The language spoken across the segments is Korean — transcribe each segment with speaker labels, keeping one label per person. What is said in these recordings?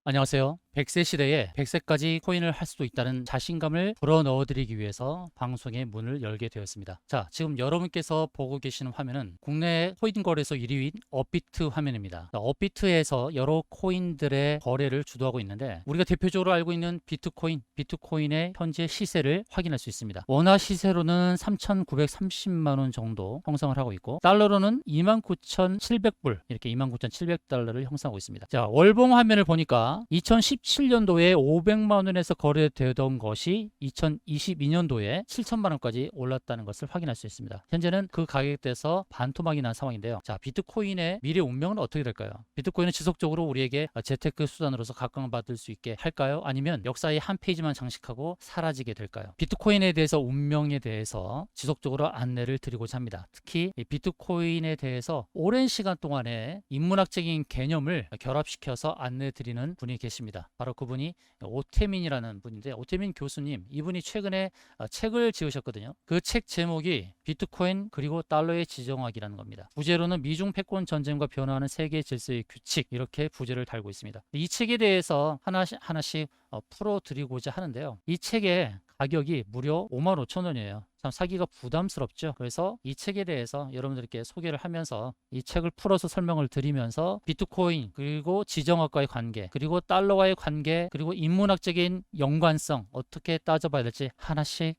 Speaker 1: 안녕하세요. 100세 시대에 100세까지 코인을 할 수도 있다는 자신감을 불어넣어드리기 위해서 방송의 문을 열게 되었습니다. 자, 지금 여러분께서 보고 계시는 화면은 국내 코인 거래소 1위인 업비트 화면입니다. 자, 업비트에서 여러 코인들의 거래를 주도하고 있는데 우리가 대표적으로 알고 있는 비트코인의 현재 시세를 확인할 수 있습니다. 원화 시세로는 3,930만 원 정도 형성을 하고 있고 달러로는 29,700불 이렇게 29,700달러를 형성하고 있습니다. 자, 월봉 화면을 보니까 2017년도에 500만 원에서 거래되던 것이 2022년도에 7천만 원까지 올랐다는 것을 확인할 수 있습니다. 현재는 그 가격대에서 반토막이 난 상황인데요. 자, 비트코인의 미래 운명은 어떻게 될까요? 비트코인은 지속적으로 우리에게 재테크 수단으로서 각광받을 수 있게 할까요? 아니면 역사의 한 페이지만 장식하고 사라지게 될까요? 비트코인에 대해서 운명에 대해서 지속적으로 안내를 드리고자 합니다. 특히 비트코인에 대해서 오랜 시간 동안에 인문학적인 개념을 결합시켜서 안내 드리는 분이 계십니다. 바로 그분이 오태민이라는 분인데, 오태민 교수님, 이분이 최근에 책을 지으셨거든요. 그 책 제목이 비트코인 그리고 달러의 지정학이라는 겁니다. 부제로는 미중 패권 전쟁과 변화하는 세계 질서의 규칙, 이렇게 부제를 달고 있습니다. 이 책에 대해서 하나씩 풀어드리고자 하는데요. 이 책의 가격이 무려 55,000원이에요. 참 사기가 부담스럽죠. 그래서 이 책에 대해서 여러분들께 소개를 하면서 이 책을 풀어서 설명을 드리면서 비트코인 그리고 지정학과의 관계 그리고 달러와의 관계 그리고 인문학적인 연관성 어떻게 따져봐야 될지 하나씩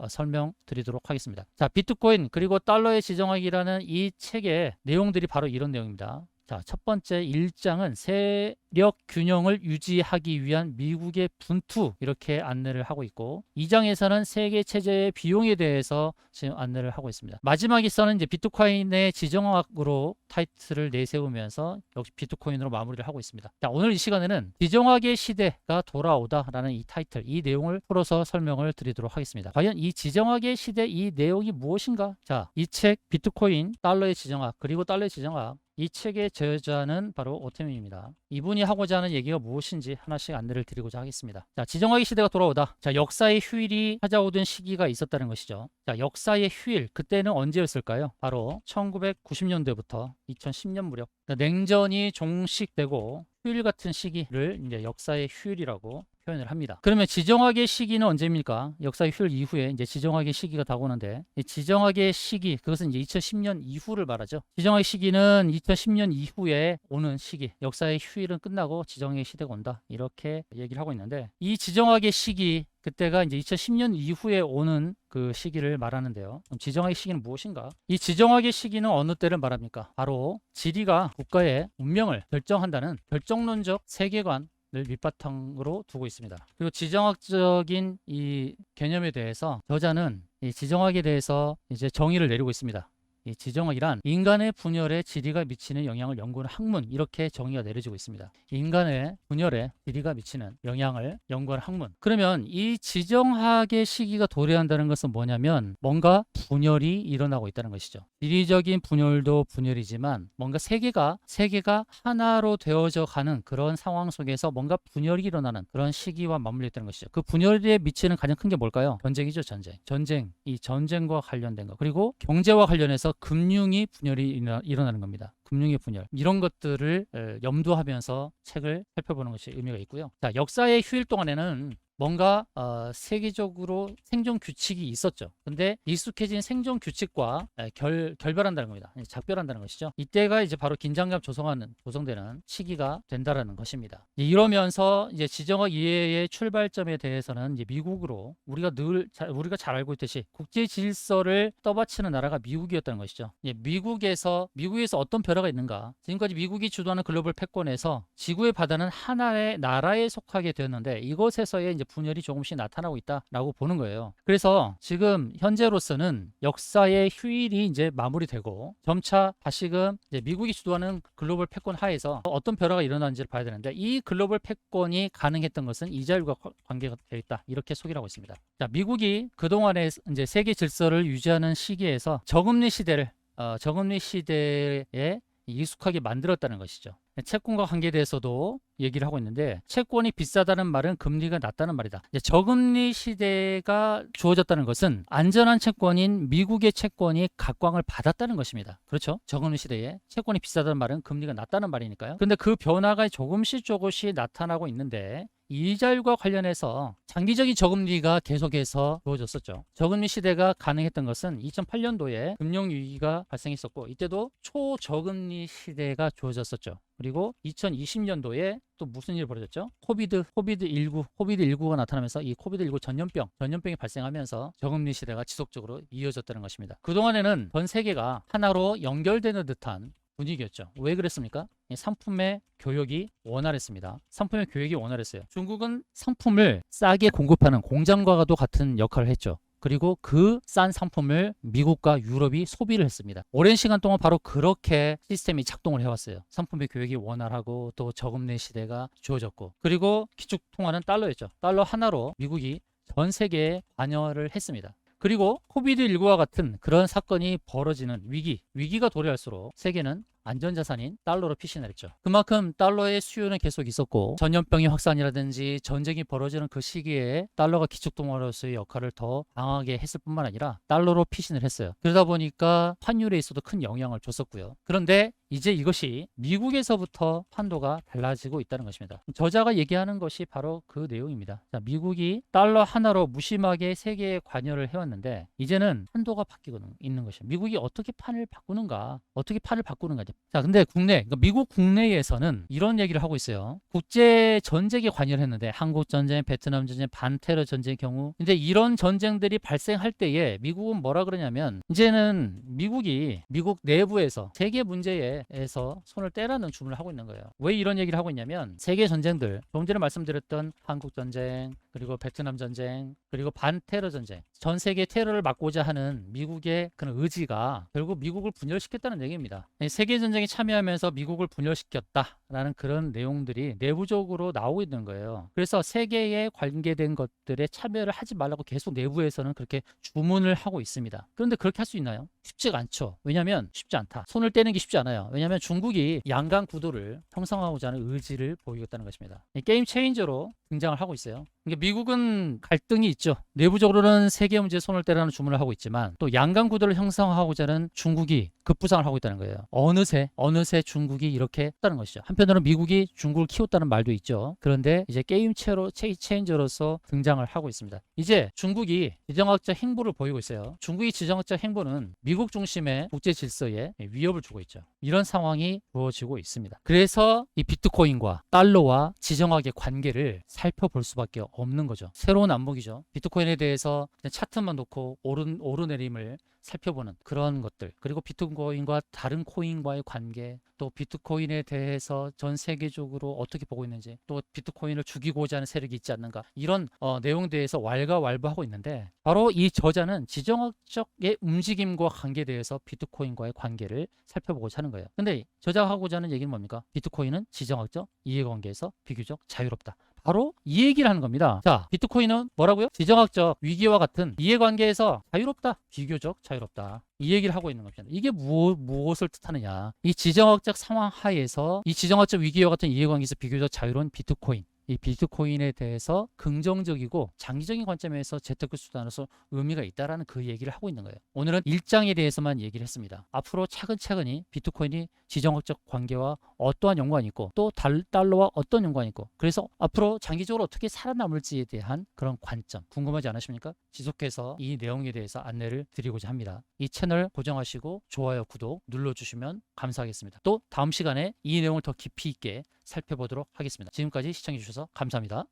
Speaker 1: 설명드리도록 하겠습니다. 자, 비트코인 그리고 달러의 지정학이라는 이 책의 내용들이 바로 이런 내용입니다. 자, 첫 번째 1장은 세력 균형을 유지하기 위한 미국의 분투, 이렇게 안내를 하고 있고, 2장에서는 세계 체제의 비용에 대해서 지금 안내를 하고 있습니다. 마지막에서는 이제 비트코인의 지정학으로 타이틀을 내세우면서 역시 비트코인으로 마무리를 하고 있습니다. 자, 오늘 이 시간에는 지정학의 시대가 돌아오다라는 이 타이틀, 이 내용을 풀어서 설명을 드리도록 하겠습니다. 과연 이 지정학의 시대, 이 내용이 무엇인가? 자, 이 책 비트코인, 달러의 지정학, 그리고 달러의 지정학, 이 책의 저자는 바로 오태민입니다. 이분이 하고자 하는 얘기가 무엇인지 하나씩 안내를 드리고자 하겠습니다. 자, 지정학의 시대가 돌아오다. 자, 역사의 휴일이 찾아오던 시기가 있었다는 것이죠. 자, 역사의 휴일, 그때는 언제였을까요? 바로 1990년대부터 2010년 무렵. 냉전이 종식되고 휴일 같은 시기를 이제 역사의 휴일이라고 표현을 합니다. 그러면 지정학의 시기는 언제입니까? 역사의 휴일 이후에 이제 지정학의 시기가 다가오는데, 이 지정학의 시기, 그것은 이제 2010년 이후를 말하죠. 지정학의 시기는 2010년 이후에 오는 시기, 역사의 휴일은 끝나고 지정학의 시대가 온다, 이렇게 얘기를 하고 있는데, 이 지정학의 시기, 그때가 이제 2010년 이후에 오는 그 시기를 말하는데요. 그럼 지정학의 시기는 무엇인가? 이 지정학의 시기는 어느 때를 말합니까? 바로 지리가 국가의 운명을 결정한다는 결정론적 세계관 을 밑바탕으로 두고 있습니다. 그리고 지정학적인 이 개념에 대해서 저자는 이 지정학에 대해서 이제 정의를 내리고 있습니다. 이 지정학이란 인간의 분열에 지리가 미치는 영향을 연구하는 학문, 이렇게 정의가 내려지고 있습니다. 인간의 분열에 지리가 미치는 영향을 연구하는 학문. 그러면 이 지정학의 시기가 도래한다는 것은 뭐냐면 뭔가 분열이 일어나고 있다는 것이죠. 지리적인 분열도 분열이지만 뭔가 세계가 하나로 되어져 가는 그런 상황 속에서 뭔가 분열이 일어나는 그런 시기와 맞물려 있다는 것이죠. 그 분열에 미치는 가장 큰 게 뭘까요? 전쟁이죠. 이 전쟁과 관련된 것, 그리고 경제와 관련해서 금융이 분열이 일어나는 겁니다. 금융의 분열, 이런 것들을 염두하면서 책을 살펴보는 것이 의미가 있고요. 자, 역사의 휴일 동안에는 뭔가 세계적으로 생존 규칙이 있었죠. 근데 익숙해진 생존 규칙과 결별한다는 겁니다. 작별한다는 것이죠. 이때가 이제 바로 긴장감 조성되는 시기가 된다라는 것입니다. 이러면서 이제 지정학 이해의 출발점에 대해서는 이제 미국으로 우리가 잘 알고 있듯이 국제 질서를 떠받치는 나라가 미국이었다는 것이죠. 미국에서 어떤 변화가 있는가? 지금까지 미국이 주도하는 글로벌 패권에서 지구의 바다는 하나의 나라에 속하게 되었는데 이것에서의 이제 분열이 조금씩 나타나고 있다라고 보는 거예요. 그래서 지금 현재로서는 역사의 휴일이 이제 마무리되고 점차 다시금 이제 미국이 주도하는 글로벌 패권 하에서 어떤 변화가 일어나는지를 봐야 되는데, 이 글로벌 패권이 가능했던 것은 이자율과 관계가 되어 있다, 이렇게 소개를 하고 있습니다. 자, 미국이 그동안에 이제 세계 질서를 유지하는 시기에서 저금리 시대에 익숙하게 만들었다는 것이죠. 채권과 관계에 대해서도 얘기를 하고 있는데 채권이 비싸다는 말은 금리가 낮다는 말이다. 이제 저금리 시대가 주어졌다는 것은 안전한 채권인 미국의 채권이 각광을 받았다는 것입니다. 그렇죠? 저금리 시대에 채권이 비싸다는 말은 금리가 낮다는 말이니까요. 근데 그 변화가 조금씩 나타나고 있는데 이자율과 관련해서 장기적인 저금리가 계속해서 주어졌었죠. 저금리 시대가 가능했던 것은 2008년도에 금융위기가 발생했었고 이때도 초저금리 시대가 주어졌었죠. 그리고 2020년도에 또 무슨 일이 벌어졌죠? 코비드19가 나타나면서 이 코비드19 전염병이 발생하면서 저금리 시대가 지속적으로 이어졌다는 것입니다. 그동안에는 전 세계가 하나로 연결되는 듯한 분위기였죠. 왜 그랬습니까? 상품의 교역이 원활했습니다. 상품의 교역이 원활했어요. 중국은 상품을 싸게 공급하는 공장과도 같은 역할을 했죠. 그리고 그 싼 상품을 미국과 유럽이 소비를 했습니다. 오랜 시간 동안 바로 그렇게 시스템이 작동을 해왔어요. 상품의 교역이 원활하고 또 저금리 시대가 주어졌고 그리고 기축통화는 달러였죠. 달러 하나로 미국이 전 세계에 관여를 했습니다. 그리고 코비드19와 같은 그런 사건이 벌어지는 위기가 도래할수록 세계는 안전자산인 달러로 피신을 했죠. 그만큼 달러의 수요는 계속 있었고 전염병의 확산이라든지 전쟁이 벌어지는 그 시기에 달러가 기축통화로서의 역할을 더 강하게 했을 뿐만 아니라 달러로 피신을 했어요. 그러다 보니까 환율에 있어도 큰 영향을 줬었고요. 그런데 이제 이것이 미국에서부터 판도가 달라지고 있다는 것입니다. 저자가 얘기하는 것이 바로 그 내용입니다. 자, 미국이 달러 하나로 무심하게 세계에 관여를 해왔는데 이제는 판도가 바뀌고 있는 것이죠. 미국이 어떻게 판을 바꾸는가 자, 근데 그러니까 미국 국내에서는 이런 얘기를 하고 있어요. 국제 전쟁에 관여를 했는데 한국 전쟁, 베트남 전쟁, 반테러 전쟁의 경우 근데 이런 전쟁들이 발생할 때에 미국은 뭐라 그러냐면 이제는 미국 내부에서 세계 문제에서 손을 떼라는 주문을 하고 있는 거예요. 왜 이런 얘기를 하고 있냐면 세계 전쟁들, 조금 전에 말씀드렸던 한국 전쟁, 그리고 베트남 전쟁, 그리고 반테러 전쟁, 전 세계 테러를 막고자 하는 미국의 그런 의지가 결국 미국을 분열시켰다는 얘기입니다. 세계 전쟁에 참여하면서 미국을 분열시켰다라는 그런 내용들이 내부적으로 나오고 있는 거예요. 그래서 세계에 관계된 것들에 참여를 하지 말라고 계속 내부에서는 그렇게 주문을 하고 있습니다. 그런데 그렇게 할 수 있나요? 쉽지가 않죠. 왜냐하면 쉽지 않다. 손을 떼는 게 쉽지 않아요. 왜냐하면 중국이 양강 구도를 형성하고자 하는 의지를 보이겠다는 것입니다. 게임 체인저로 등장을 하고 있어요. 그러니까 미국은 갈등이 있죠. 내부적으로는 세계 문제에 손을 떼라는 주문을 하고 있지만 또 양강 구도를 형성하고자 하는 중국이 급부상을 하고 있다는 거예요. 어느새 중국이 이렇게 했다는 것이죠. 한편으로는 미국이 중국을 키웠다는 말도 있죠. 그런데 이제 게임 체인저로서 등장을 하고 있습니다. 이제 중국이 지정학적 행보를 보이고 있어요. 중국의 지정학적 행보는 미국 중심의 국제 질서에 위협을 주고 있죠. 이런 상황이 주어지고 있습니다. 그래서 이 비트코인과 달러와 지정학의 관계를 살펴볼 수밖에 없는 거죠. 새로운 안목이죠. 비트코인에 대해서 그냥 차트만 놓고 오르내림을 살펴보는 그런 것들, 그리고 비트코인과 다른 코인과의 관계, 또 비트코인에 대해서 전 세계적으로 어떻게 보고 있는지, 또 비트코인을 죽이고자 하는 세력이 있지 않는가, 이런 내용에 대해서 왈가왈부하고 있는데 바로 이 저자는 지정학적의 움직임과 관계에 대해서 비트코인과의 관계를 살펴보고자 하는 거예요. 근데 저자가 하고자 하는 얘기는 뭡니까? 비트코인은 지정학적 이해관계에서 비교적 자유롭다. 바로 이 얘기를 하는 겁니다. 자, 비트코인은 뭐라고요? 지정학적 위기와 같은 이해관계에서 자유롭다. 비교적 자유롭다. 이 얘기를 하고 있는 겁니다. 이게 무엇을 뜻하느냐? 이 지정학적 상황 하에서 이 지정학적 위기와 같은 이해관계에서 비교적 자유로운 비트코인, 이 비트코인에 대해서 긍정적이고 장기적인 관점에서 재테크 수단으로서 의미가 있다라는 그 얘기를 하고 있는 거예요. 오늘은 일장에 대해서만 얘기를 했습니다. 앞으로 차근차근히 비트코인이 지정학적 관계와 어떠한 연관이 있고 또 달러와 어떤 연관이 있고 그래서 앞으로 장기적으로 어떻게 살아남을지에 대한 그런 관점 궁금하지 않으십니까? 지속해서 이 내용에 대해서 안내를 드리고자 합니다. 이 채널 고정하시고 좋아요, 구독 눌러주시면 감사하겠습니다. 또 다음 시간에 이 내용을 더 깊이 있게 살펴보도록 하겠습니다. 지금까지 시청해 주셔서 감사합니다.